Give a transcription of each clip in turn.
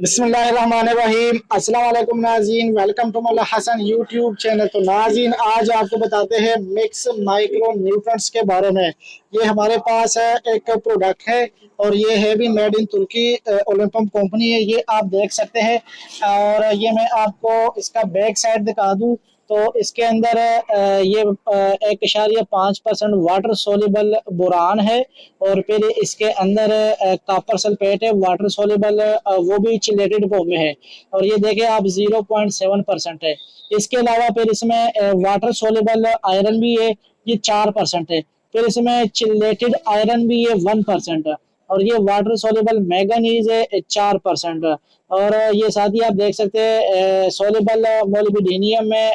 बिस्मिल्लाहिर्रहमानिर्रहीम। अस्सलाम वालेकुम नाज़रीन, वेलकम टू मौला हसन यूट्यूब चैनल। तो नाज़रीन, आज आपको बताते हैं मिक्स माइक्रो न्यूट्रंट्स के बारे में। ये हमारे पास है एक प्रोडक्ट है और ये है भी मेड इन तुर्की, ओलंपम कंपनी है, ये आप देख सकते हैं। और ये मैं आपको इसका बैक साइड दिखा दूं तो इसके अंदर ये 1.5% वाटर सोल्यूबल बोरान है। और फिर इसके अंदर कॉपर सल्फेट है, वाटर सोल्यूबल, वो भी चिलेटेड फॉर्म में है। और ये देखें आप 0.7% है। इसके अलावा फिर इसमें वाटर सोल्यूबल आयरन भी है, ये 4% है। फिर इसमें चिलेटेड आयरन भी है 1%। और ये वाटर सोल्यूबल मैंगनीज है 4%। और ये साथ ही आप देख सकते हैं सोल्यूबल मोलिब्डेनियम में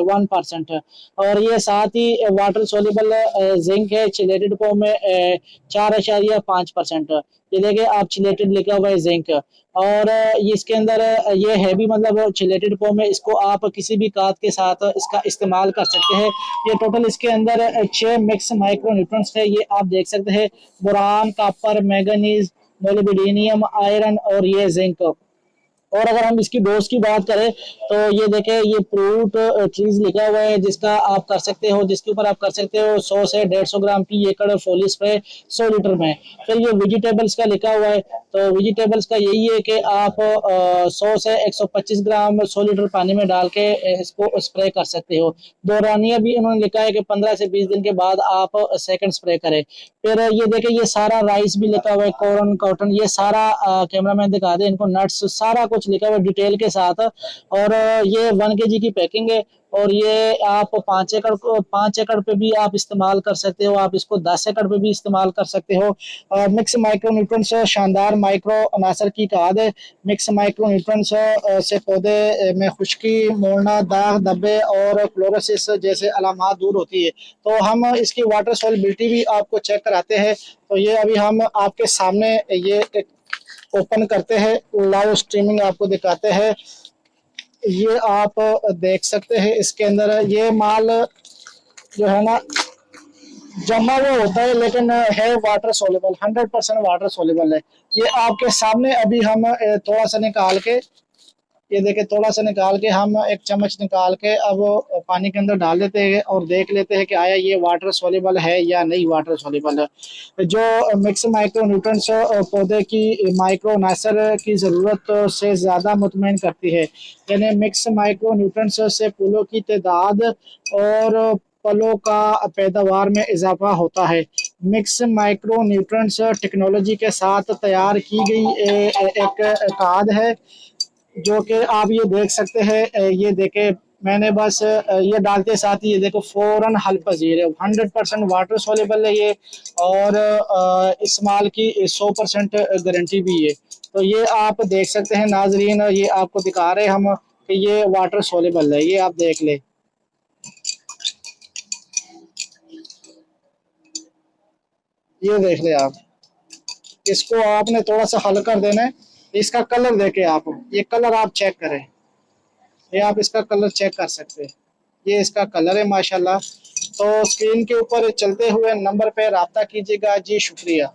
1%। और ये साथ ही वाटर सोल्यूबल जिंक है चिलेटेड फॉर्म में 4.5%। ये देखिए आप चिलेटेड लिखा हुआ है जिंक। और ये इसके अंदर ये है भी मतलब चिलेटेड फॉर्म में, इसको आप किसी भी खाद के साथ इसका इस्तेमाल कर सकते हैं। ये टोटल इसके अंदर 6 मिक्स माइक्रो न्यूट्रंट्स है, ये आप देख सकते हैं। बोरान, कॉपर, मैंगनीज, मोलिब्डेनियम, आयरन और ये जिंक। और अगर हम इसकी डोज की बात करें तो ये देखें, ये फ्रूट ट्रीज लिखा हुआ है जिसका आप कर सकते हो, जिसके ऊपर आप कर सकते हो 100 से 150 ग्राम की एकड़ फोली स्प्रे 100 लीटर में। फिर ये वेजिटेबल्स का लिखा हुआ है, तो वेजिटेबल्स का यही है कि आप 100 से 125 ग्राम 100 लीटर पानी में डाल के इसको स्प्रे कर सकते हो। दौरानिया भी इन्होंने लिखा है कि 15 से 20 दिन के बाद आप सेकंड स्प्रे करें। फिर ये देखें, ये सारा राइस भी लिखा हुआ है, कॉर्न, कॉटन, ये सारा कैमरा मैन दिखा दे इनको, नट्स सारा कुछ लिखा हुआ है डिटेल के साथ। और ये 1 kg की पैकिंग है। और ये आप 5 एकड़ पे भी आप इस्तेमाल कर सकते हो, आप इसको 10 एकड़ पे भी इस्तेमाल कर सकते हो। और मिक्स माइक्रो न्यूट्रंट्स शानदार माइक्रो अनासर की खाद है। मिक्स माइक्रो न्यूट्रंट्स से पौधे में खुश्की, मोड़ना, दाग धब्बे और क्लोरोसिस जैसे अलामत दूर होती है। तो हम इसकी वाटर सॉल्युबिलिटी भी आपको चेक कराते हैं। तो ये अभी हम आपके सामने ये ओपन करते हैं, लाइव स्ट्रीमिंग आपको दिखाते हैं। ये आप देख सकते हैं, इसके अंदर ये माल जो है ना जमा हुआ होता है, लेकिन है वाटर सोल्यूबल, 100% वाटर सोल्यूबल है। ये आपके सामने अभी हम थोड़ा सा निकाल के, ये देखे, थोड़ा सा निकाल के हम एक चम्मच निकाल के अब पानी के अंदर डाल देते हैं और देख लेते हैं कि आया ये वाटर सोल्यूबल है या नहीं वाटर सोल्यूबल है। जो मिक्स माइक्रो न्यूट्रंट्स पौधे की माइक्रो नासर की ज़रूरत से ज़्यादा मुतमईन करती है। यानी मिक्स माइक्रो न्यूट्रंट्स से फूलों की तादाद और फलों का पैदावार में इजाफा होता है। मिक्स माइक्रो न्यूट्रंट्स टेक्नोलॉजी के साथ तैयार की गई एक खाद है, जो कि आप ये देख सकते हैं। ये देखे, मैंने बस ये डालते साथ ही ये देखो फौरन हल पजीर है, 100% वाटर सोल्यूबल है ये। और इस माल की 100% गारंटी भी है। तो ये आप देख सकते हैं नाजरीन, ये आपको दिखा रहे हैं हम कि ये वाटर सोल्यूबल है, ये आप देख ले। ये देख ले आप, इसको आपने थोड़ा सा हल कर देना है। इसका कलर देखे आप, ये कलर आप चेक करें, ये आप इसका कलर चेक कर सकते हैं। ये इसका कलर है माशाल्लाह। तो स्क्रीन के ऊपर चलते हुए नंबर पे रब्ता कीजिएगा जी। शुक्रिया।